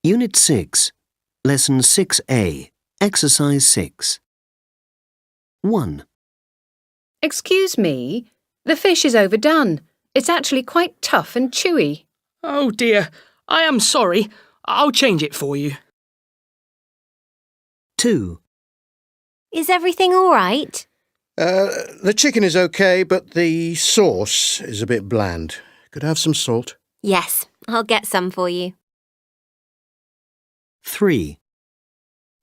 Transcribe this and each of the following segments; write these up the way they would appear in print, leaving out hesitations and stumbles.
Unit 6, Lesson 6A, Exercise 6. 1. Excuse me, the fish is overdone. It's actually quite tough and chewy. Oh dear, I am sorry. I'll change it for you. 2. Is everything all right? The chicken is okay, but the sauce is a bit bland. Could I have some salt? Yes, I'll get some for you. 3.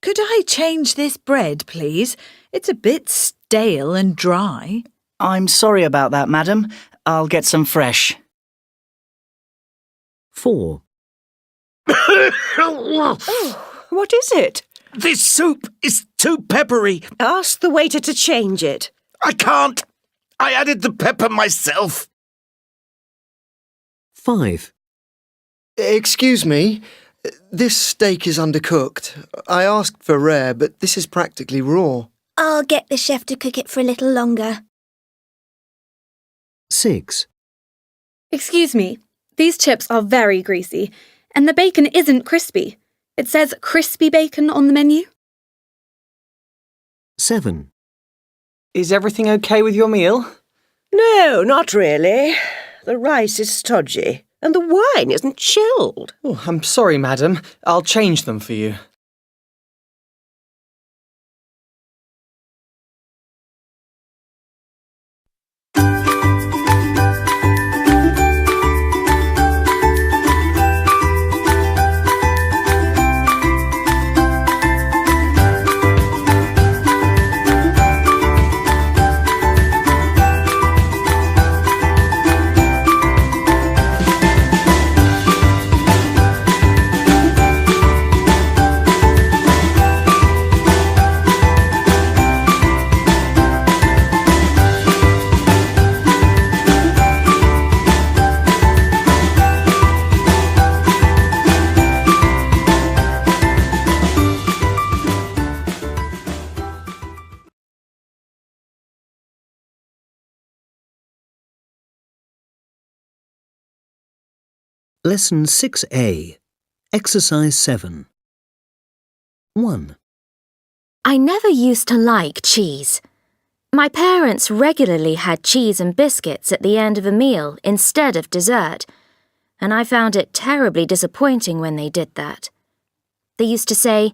Could I change this bread, please? It's a bit stale and dry. I'm sorry about that, madam. I'll get some fresh. 4. What is it? This soup is too peppery. Ask the waiter to change it. I can't. I added the pepper myself. 5. Excuse me, this steak is undercooked. I asked for rare, but this is practically raw. I'll get the chef to cook it for a little longer. 6. Excuse me, these chips are very greasy, and the bacon isn't crispy. It says crispy bacon on the menu. 7. Is everything okay with your meal? No, not really. The rice is stodgy, and the wine isn't chilled. Oh, I'm sorry, madam. I'll change them for you. Lesson 6A, Exercise 7. 1. I never used to like cheese. My parents regularly had cheese and biscuits at the end of a meal instead of dessert, and I found it terribly disappointing when they did that. They used to say,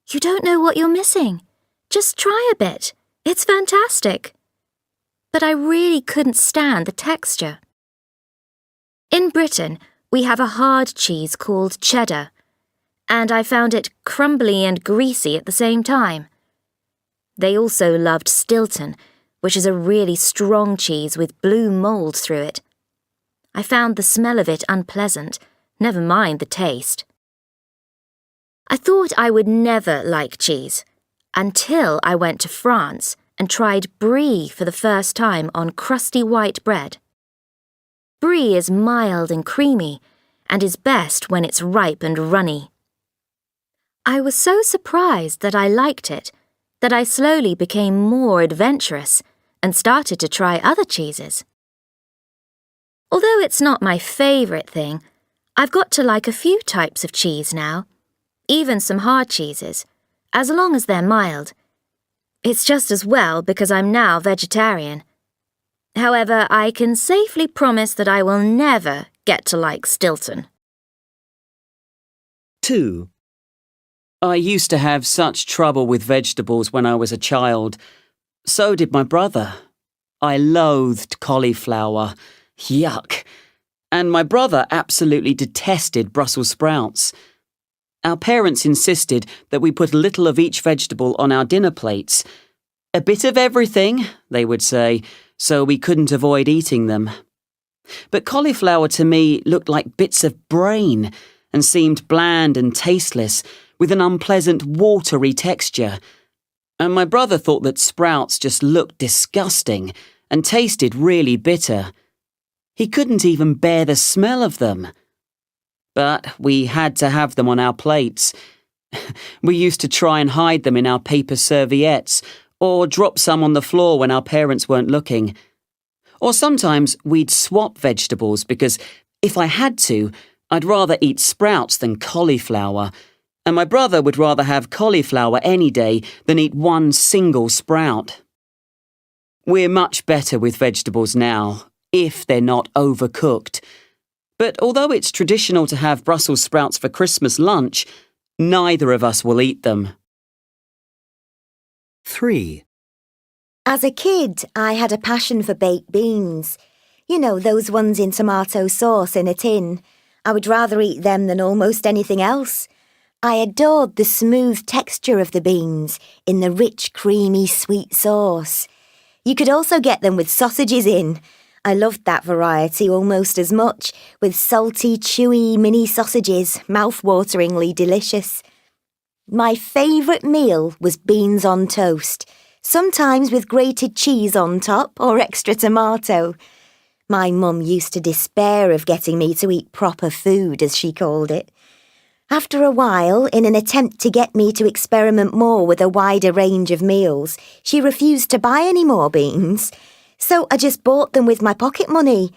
"You don't know what you're missing. Just try a bit. It's fantastic." But I really couldn't stand the texture. In Britain, we have a hard cheese called cheddar, and I found it crumbly and greasy at the same time. They also loved Stilton, which is a really strong cheese with blue mould through it. I found the smell of it unpleasant, never mind the taste. I thought I would never like cheese, until I went to France and tried brie for the first time on crusty white bread. Brie is mild and creamy, and is best when it's ripe and runny. I was so surprised that I liked it, that I slowly became more adventurous and started to try other cheeses. Although it's not my favourite thing, I've got to like a few types of cheese now, even some hard cheeses, as long as they're mild. It's just as well because I'm now vegetarian. However, I can safely promise that I will never get to like Stilton. 2. I used to have such trouble with vegetables when I was a child. So did my brother. I loathed cauliflower. Yuck. And my brother absolutely detested Brussels sprouts. Our parents insisted that we put a little of each vegetable on our dinner plates. A bit of everything, they would say, so we couldn't avoid eating them. But cauliflower to me looked like bits of brain and seemed bland and tasteless, with an unpleasant watery texture. And my brother thought that sprouts just looked disgusting and tasted really bitter. He couldn't even bear the smell of them. But we had to have them on our plates. We used to try and hide them in our paper serviettes, or drop some on the floor when our parents weren't looking. Or sometimes we'd swap vegetables because, if I had to, I'd rather eat sprouts than cauliflower, and my brother would rather have cauliflower any day than eat one single sprout. We're much better with vegetables now, if they're not overcooked. But although it's traditional to have Brussels sprouts for Christmas lunch, neither of us will eat them. 3. As a kid, I had a passion for baked beans. You know, those ones in tomato sauce in a tin. I would rather eat them than almost anything else. I adored the smooth texture of the beans in the rich, creamy, sweet sauce. You could also get them with sausages in. I loved that variety almost as much, with salty, chewy mini sausages, mouth-wateringly delicious. My favourite meal was beans on toast, sometimes with grated cheese on top or extra tomato. My mum used to despair of getting me to eat proper food, as she called it. After a while, in an attempt to get me to experiment more with a wider range of meals, she refused to buy any more beans. So I just bought them with my pocket money.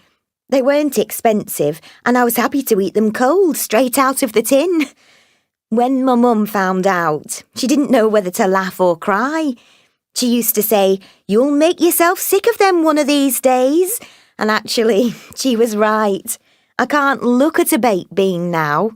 They weren't expensive, and I was happy to eat them cold, straight out of the tin. When my mum found out, she didn't know whether to laugh or cry. She used to say, "You'll make yourself sick of them one of these days." And actually, she was right. I can't look at a baked bean now.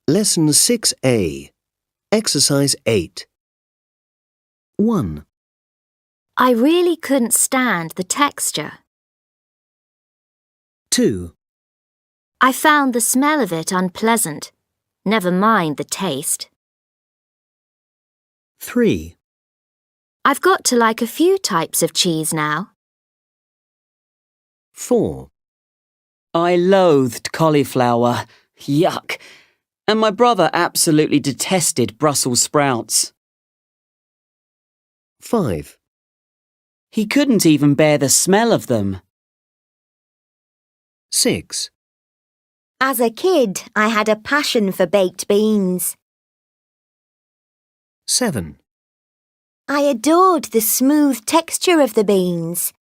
Lesson 6A. Exercise 8. 1, I really couldn't stand the texture. 2, I found the smell of it unpleasant. Never mind the taste. 3, I've got to like a few types of cheese now. 4, I loathed cauliflower. Yuck. And my brother absolutely detested Brussels sprouts. 5, He couldn't even bear the smell of them. 6, As a kid, I had a passion for baked beans. 7, I adored the smooth texture of the beans.